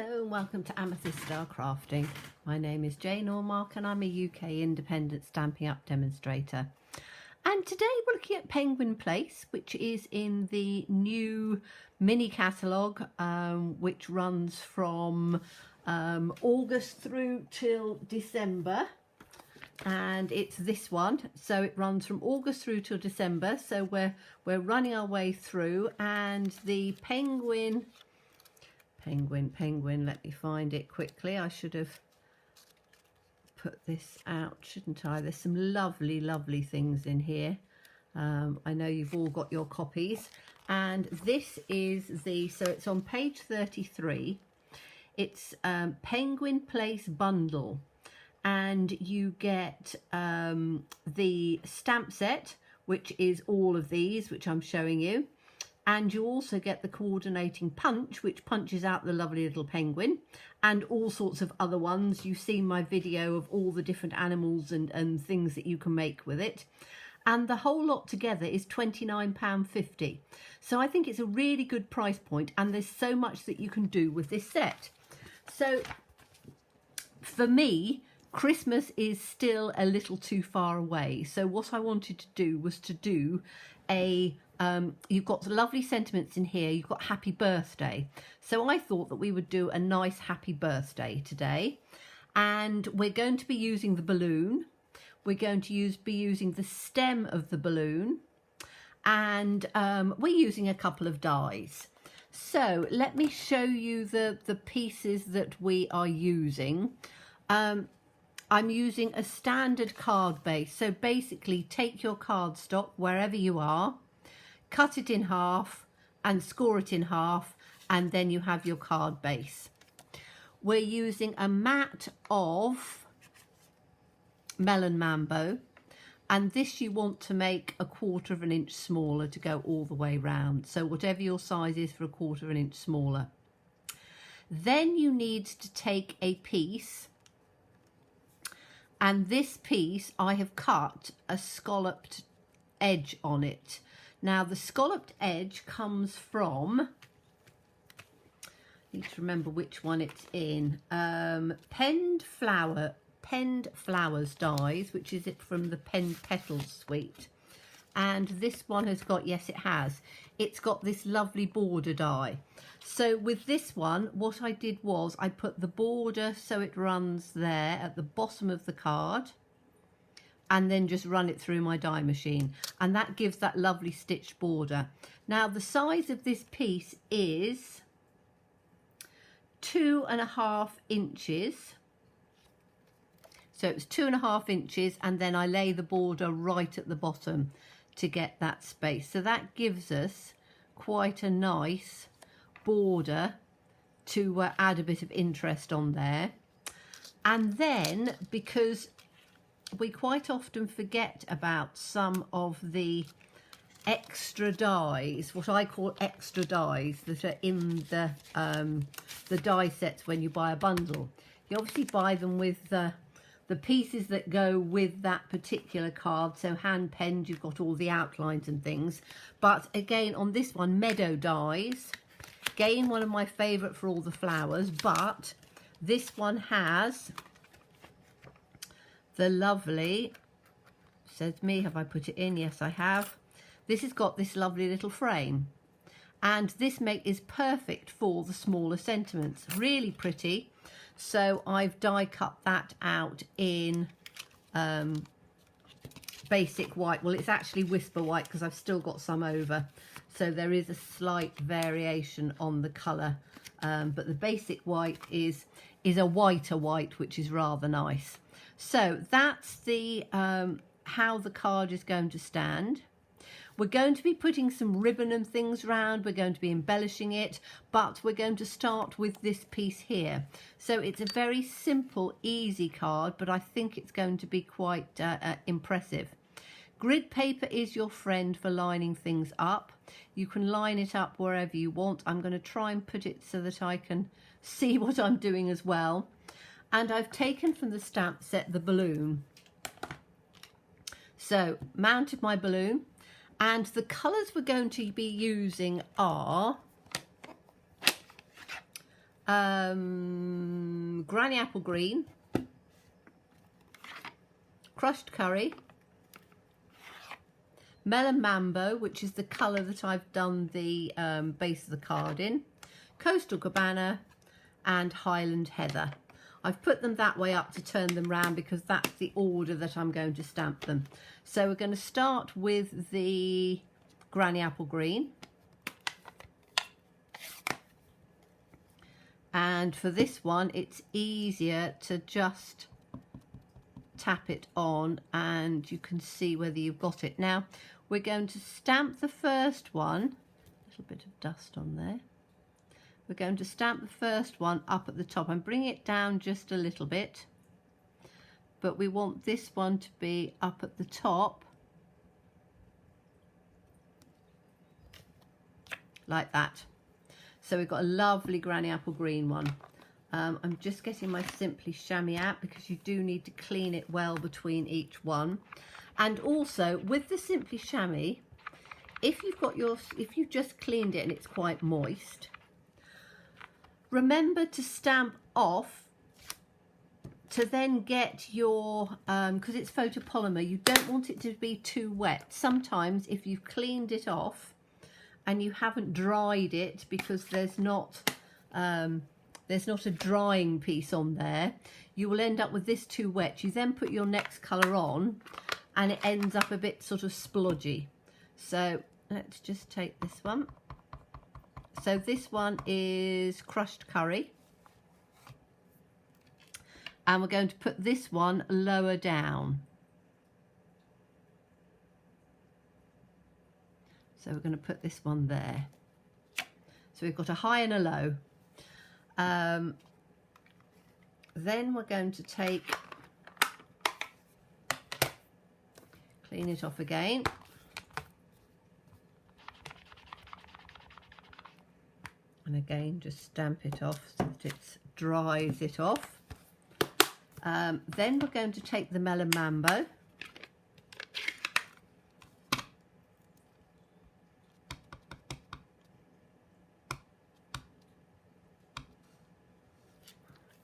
Hello and welcome to Amethyst Star Crafting. My name is Jane Ormark and I'm a UK independent Stampin' Up demonstrator. And today we're looking at Penguin Place, which is in the new mini catalogue, which runs from August through till December. And it's this one, so it runs from August through till December. So we're running our way through, and the penguin, let me find it quickly. I should have put this out, shouldn't I? There's some lovely things in here. I know you've all got your copies, and this is so it's on page 33. It's Penguin Place bundle, and you get the stamp set, which is all of these, which I'm showing you. And you also get the coordinating punch, which punches out the lovely little penguin, and all sorts of other ones. You've seen my video of all the different animals and things that you can make with it. And the whole lot together is £29.50. So I think it's a really good price point, and there's so much that you can do with this set. So for me, Christmas is still a little too far away. So what I wanted to do was to do a you've got lovely sentiments in here. You've got happy birthday. So I thought that we would do a nice happy birthday today. And we're going to be using the balloon. We're going to be using the stem of the balloon. And we're using a couple of dies. So let me show you the pieces that we are using. I'm using a standard card base. So basically take your cardstock wherever you are, cut it in half and score it in half, and then you have your card base. We're using a mat of Melon Mambo, and this you want to make 1/4 of an inch smaller to go all the way round. So whatever your size is for 1/4 of an inch smaller. Then you need to take a piece, and this piece I have cut a scalloped edge on it. Now the scalloped edge comes from, I need to remember which one it's in, Penned Flowers dies, which is it from the Penned Petals suite. And this one has got, yes it has, it's got this lovely border die. So with this one, what I did was I put the border so it runs there at the bottom of the card, and then just run it through my die machine, and that gives that lovely stitched border. Now the size of this piece is 2.5 inches. So it's 2.5 inches, and then I lay the border right at the bottom to get that space. So that gives us quite a nice border to add a bit of interest on there. And then, because we quite often forget about some of the extra dies, what I call extra dies, that are in the die sets when you buy a bundle. You obviously buy them with the pieces that go with that particular card. So hand penned, you've got all the outlines and things. But again, on this one, Meadow dies. Again, one of my favourite for all the flowers, but this one has the lovely, says me, have I put it in? Yes, I have. This has got this lovely little frame, and this is perfect for the smaller sentiments. Really pretty. So I've die cut that out in basic white. Well, it's actually whisper white because I've still got some over. So there is a slight variation on the colour, but the basic white is a whiter white, which is rather nice. So that's the how the card is going to stand. We're going to be putting some ribbon and things around. We're going to be embellishing it, but we're going to start with this piece here. So it's a very simple, easy card, but I think it's going to be quite impressive. Grid paper is your friend for lining things up. You can line it up wherever you want. I'm going to try and put it so that I can see what I'm doing as well. And I've taken from the stamp set the balloon. So mounted my balloon, and the colours we're going to be using are granny apple green, crushed curry, melon mambo, which is the colour that I've done the base of the card in, coastal cabana, and Highland heather. I've put them that way up to turn them round because that's the order that I'm going to stamp them. So we're going to start with the granny apple green. And for this one, it's easier to just tap it on and you can see whether you've got it. Now, we're going to stamp the first one, a little bit of dust on there. We're going to stamp the first one up at the top and bring it down just a little bit. But we want this one to be up at the top, like that. So we've got a lovely granny apple green one. I'm just getting my Simply Chamois out because you do need to clean it well between each one. And also with the Simply Chamois, if you've just cleaned it and it's quite moist, remember to stamp off to then get your, because it's photopolymer, you don't want it to be too wet. Sometimes if you've cleaned it off and you haven't dried it because there's not a drying piece on there, you will end up with this too wet. You then put your next colour on and it ends up a bit sort of splodgy. So let's just take this one. So this one is crushed curry. And we're going to put this one lower down. So we're going to put this one there. So we've got a high and a low. Then we're going to clean it off again. And again, just stamp it off so that it dries it off. Then we're going to take the melon mambo.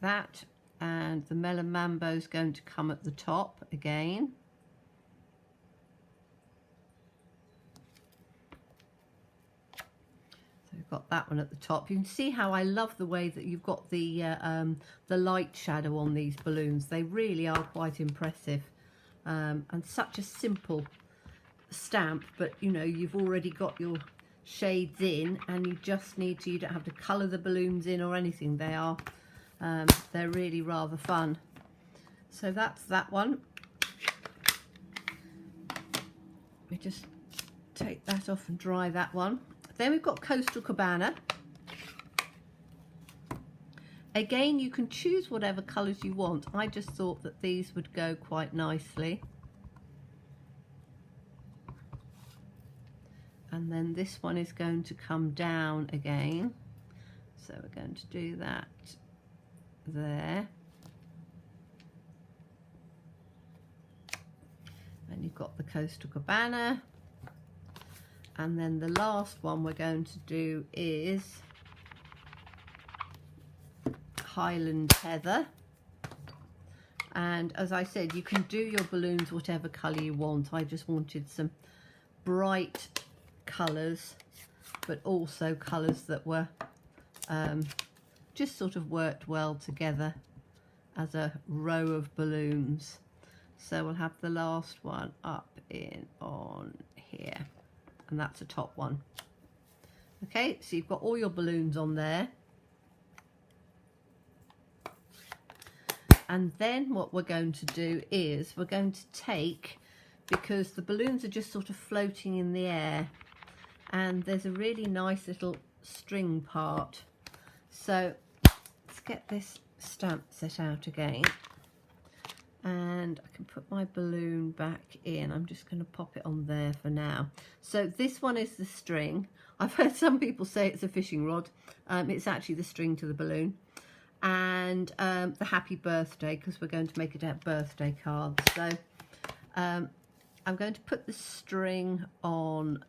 That, and the melon mambo is going to come at the top again. So we've got that one at the top. You can see how I love the way that you've got the light shadow on these balloons. They really are quite impressive, and such a simple stamp, but you know, you've already got your shades in and you just need to, you don't have to colour the balloons in or anything. They're really rather fun. So that's that one. We just take that off and dry that one. Then we've got Coastal Cabana. Again, you can choose whatever colours you want. I just thought that these would go quite nicely. And then this one is going to come down again. So we're going to do that there. And you've got the Coastal Cabana. And then the last one we're going to do is Highland Heather. And as I said, you can do your balloons whatever colour you want. I just wanted some bright colours, but also colours that were just sort of worked well together as a row of balloons. So we'll have the last one up in on here, and that's a top one. Okay, so you've got all your balloons on there. And then what we're going to do is we're going to take, because the balloons are just sort of floating in the air, and there's a really nice little string part. So let's get this stamp set out again. And I can put my balloon back in. I'm just going to pop it on there for now. So this one is the string. I've heard some people say it's a fishing rod. It's actually the string to the balloon. And the happy birthday, because we're going to make it a birthday card. So I'm going to put the string on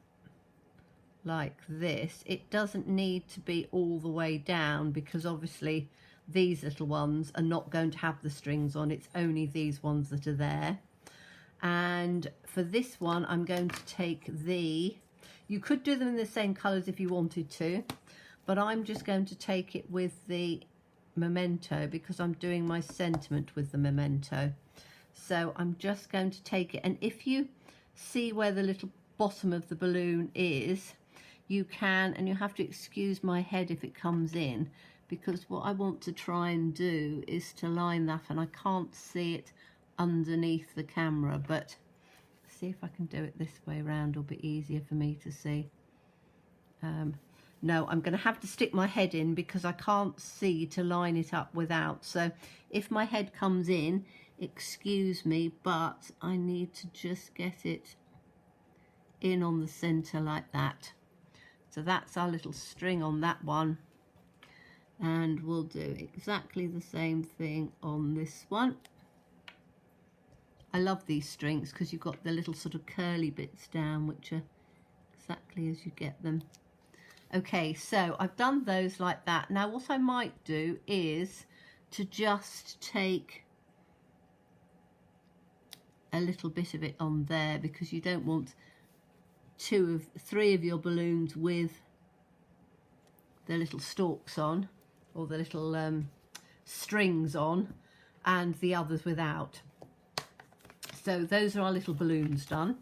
like this. It doesn't need to be all the way down because obviously these little ones are not going to have the strings on. It's only these ones that are there. And for this one, I'm going to take you could do them in the same colours if you wanted to, but I'm just going to take it with the memento because I'm doing my sentiment with the memento. So I'm just going to take it, and if you see where the little bottom of the balloon is, you can, and you have to excuse my head if it comes in, because what I want to try and do is to line that, and I can't see it underneath the camera, but see if I can do it this way around. It'll be easier for me to see. No, I'm going to have to stick my head in because I can't see to line it up without. So if my head comes in, excuse me, but I need to just get it in on the center like that. So that's our little string on that one, and we'll do exactly the same thing on this one. I love these strings because you've got the little sort of curly bits down, which are exactly as you get them. Okay, so I've done those like that. Now what I might do is to just take a little bit of it on there, because you don't want three of your balloons with the little stalks on, or the little strings on, and the others without. So those are our little balloons done.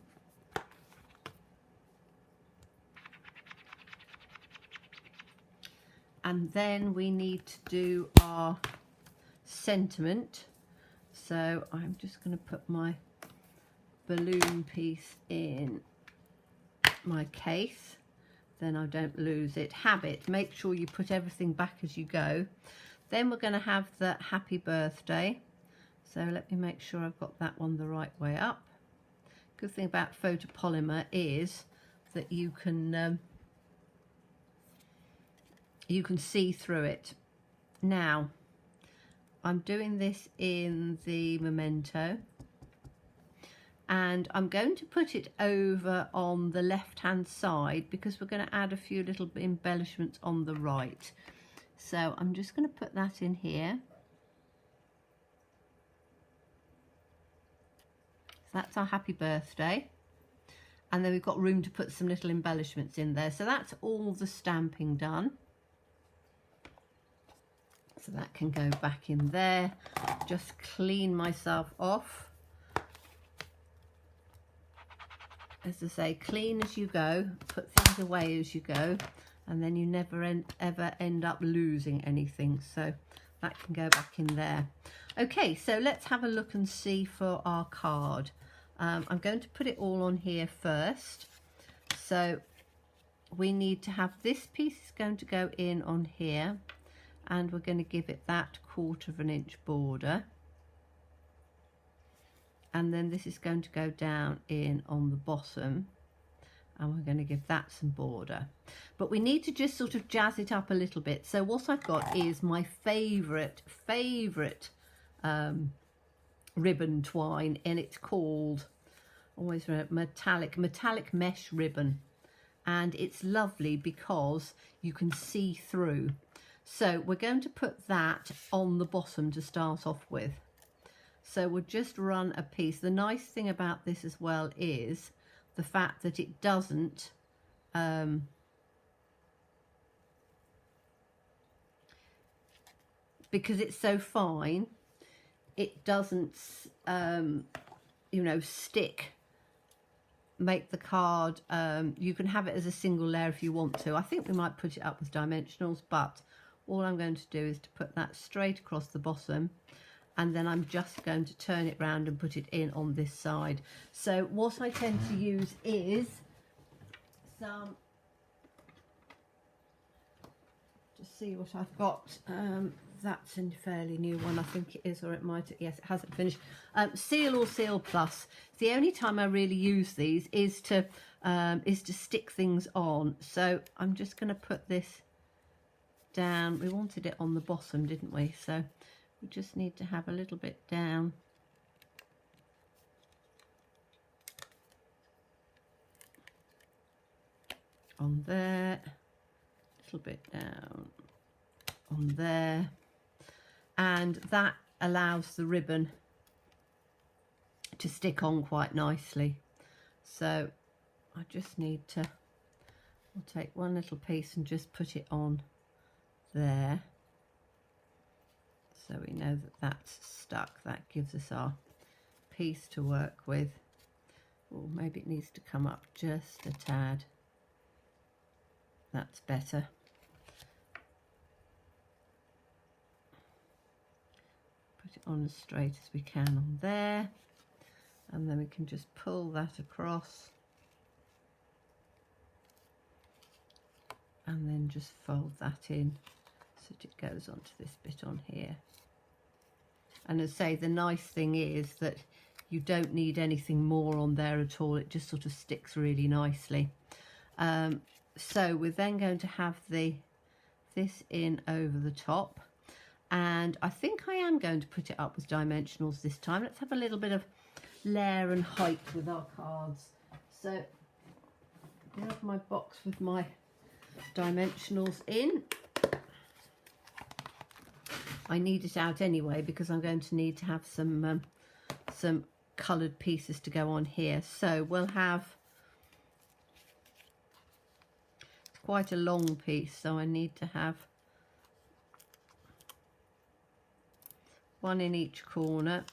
And then we need to do our sentiment. So I'm just going to put my balloon piece in my case, then I don't lose it. Habit, make sure you put everything back as you go. Then we're going to have the happy birthday. So let me make sure I've got that one the right way up. Good thing about photopolymer is that you can see through it. Now I'm doing this in the memento, and I'm going to put it over on the left hand side because we're going to add a few little embellishments on the right. So I'm just going to put that in here. So that's our happy birthday, and then we've got room to put some little embellishments in there. So that's all the stamping done. So that can go back in there. Just clean myself off. As I say, clean as you go, put things away as you go, and then you never ever end up losing anything. So that can go back in there. Okay, so let's have a look and see for our card. I'm going to put it all on here first. So we need to have this piece is going to go in on here, and we're going to give it that 1/4 of an inch border. And then this is going to go down in on the bottom, and we're going to give that some border. But we need to just sort of jazz it up a little bit. So what I've got is my favourite ribbon twine, and it's called, always remember, metallic mesh ribbon, and it's lovely because you can see through. So we're going to put that on the bottom to start off with. So we'll just run a piece. The nice thing about this as well is the fact that it doesn't because it's so fine, it doesn't you know, stick, make the card, you can have it as a single layer if you want to. I think we might put it up with dimensionals, but all I'm going to do is to put that straight across the bottom, and then I'm just going to turn it round and put it in on this side. So what I tend to use is some, just see what I've got, that's a fairly new one, I think it is, or it might, yes, it hasn't finished. Seal or Seal Plus. The only time I really use these is to stick things on. So I'm just going to put this down. We wanted it on the bottom, didn't we? So we just need to have a little bit down. on there, a little bit down on there, and that allows the ribbon to stick on quite nicely. So I just need to, I'll take one little piece and just put it on there, so we know that that's stuck. That gives us our piece to work with. Or maybe it needs to come up just a tad. That's better. Put it on as straight as we can on there, and then we can just pull that across and then just fold that in so that it goes onto this bit on here. And as I say, the nice thing is that you don't need anything more on there at all. It just sort of sticks really nicely. So we're then going to have this in over the top, and I think I am going to put it up with dimensionals this time. Let's have a little bit of layer and height with our cards. So I have my box with my dimensionals in. I need it out anyway because I'm going to need to have some coloured pieces to go on here. So we'll have quite a long piece, so I need to have one in each corner.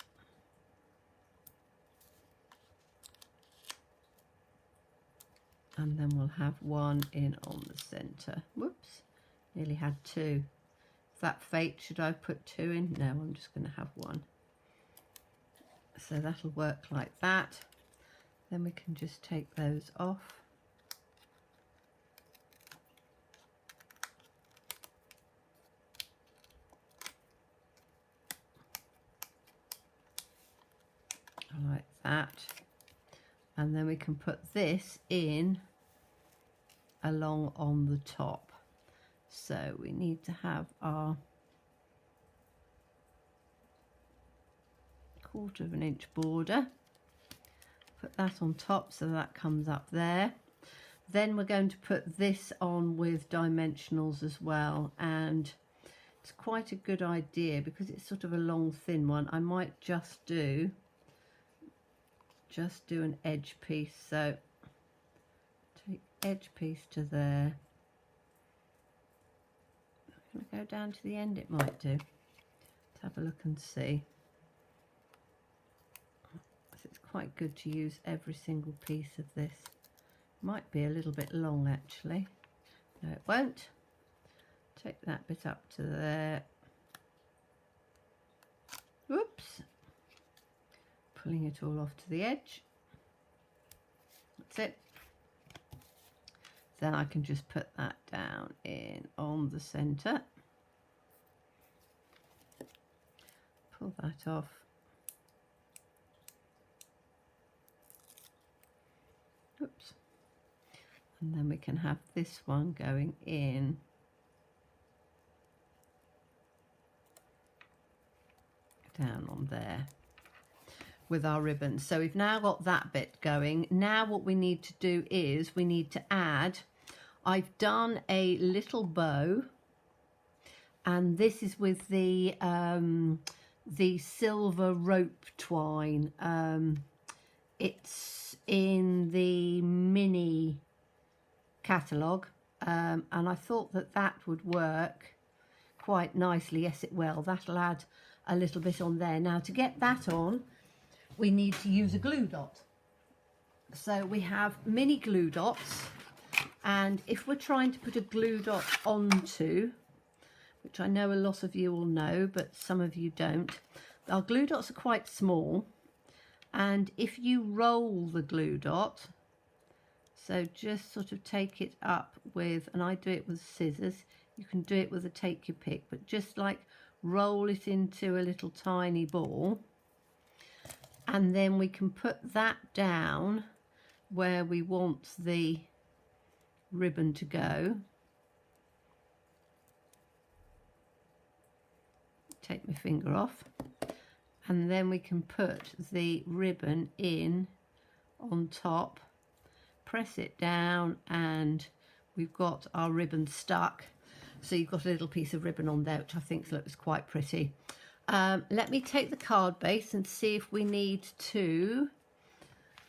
And then we'll have one in on the centre. Whoops, nearly had two. Is that fate? Should I put two in? No, I'm just going to have one. So that'll work like that. Then we can just take those off. Like that. And then we can put this in along on the top. So we need to have our 1/4 inch border. Put that on top so that comes up there. Then we're going to put this on with dimensionals as well, and it's quite a good idea because it's sort of a long thin one. I might just do an edge piece. So take edge piece to there. Can I go down to the end? It might do. Let's have a look and see. It's quite good to use every single piece of this. Might be a little bit long actually. No, it won't. Take that bit up to there. Whoops. Pulling it all off to the edge. That's it. Then I can just put that down in on the centre. Pull that off. Oops. And then we can have this one going in down on there with our ribbons. So we've now got that bit going. Now what we need to do is we need to add, I've done a little bow, and this is with the silver rope twine. It's in the mini catalogue, and I thought that that would work quite nicely. Yes, it will. That'll add a little bit on there. Now to get that on, we need to use a glue dot. So we have mini glue dots, and if we're trying to put a glue dot onto, which I know a lot of you will know, but some of you don't, our glue dots are quite small, and if you roll the glue dot, so just sort of take it up with, and I do it with scissors, you can do it with a take your pick, but just like roll it into a little tiny ball, and then we can put that down where we want the ribbon to go. Take my finger off, and then we can put the ribbon in on top, press it down, and we've got our ribbon stuck. So you've got a little piece of ribbon on there, which I think looks quite pretty. Let me take the card base and see if we need to,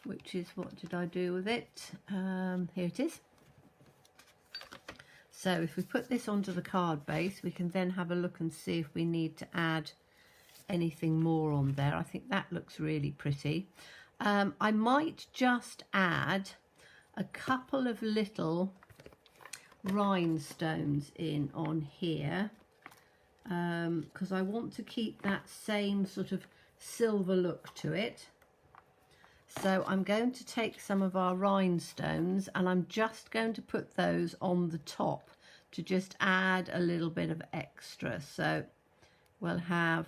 which is, what did I do with it? Here it is. So if we put this onto the card base, we can then have a look and see if we need to add anything more on there. I think that looks really pretty. I might just add a couple of little rhinestones in on here, because I want to keep that same sort of silver look to it. So I'm going to take some of our rhinestones and I'm just going to put those on the top to just add a little bit of extra. So we'll have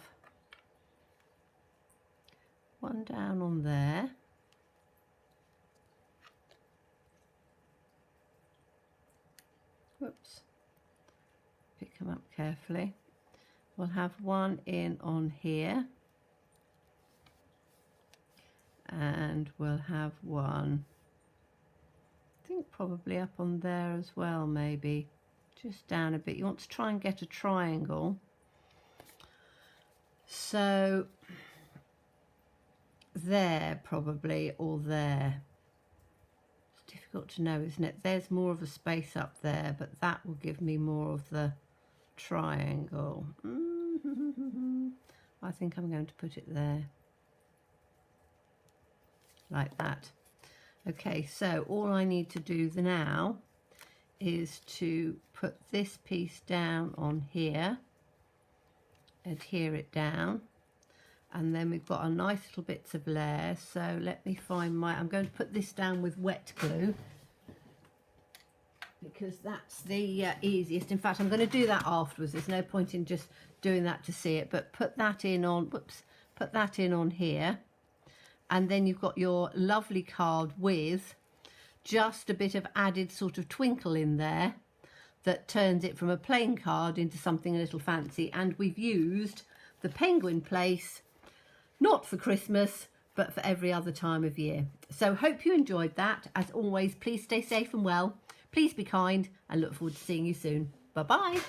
one down on there. Whoops. Pick them up carefully. We'll have one in on here. And we'll have one, I think probably up on there as well, maybe. Just down a bit. You want to try and get a triangle. So there probably, or there. It's difficult to know, isn't it? There's more of a space up there, but that will give me more of the triangle. I think I'm going to put it there. Like that. Okay, so all I need to do now is to put this piece down on here, adhere it down, and then we've got our nice little bits of layer. So let me find my, I'm going to put this down with wet glue because that's the easiest. In fact, I'm going to do that afterwards. There's no point in just doing that to see it, but put that in on, whoops, put that in on here. And then you've got your lovely card with just a bit of added sort of twinkle in there that turns it from a plain card into something a little fancy. And we've used the penguin place, not for Christmas, but for every other time of year. So hope you enjoyed that. As always, please stay safe and well. Please be kind and look forward to seeing you soon. Bye-bye.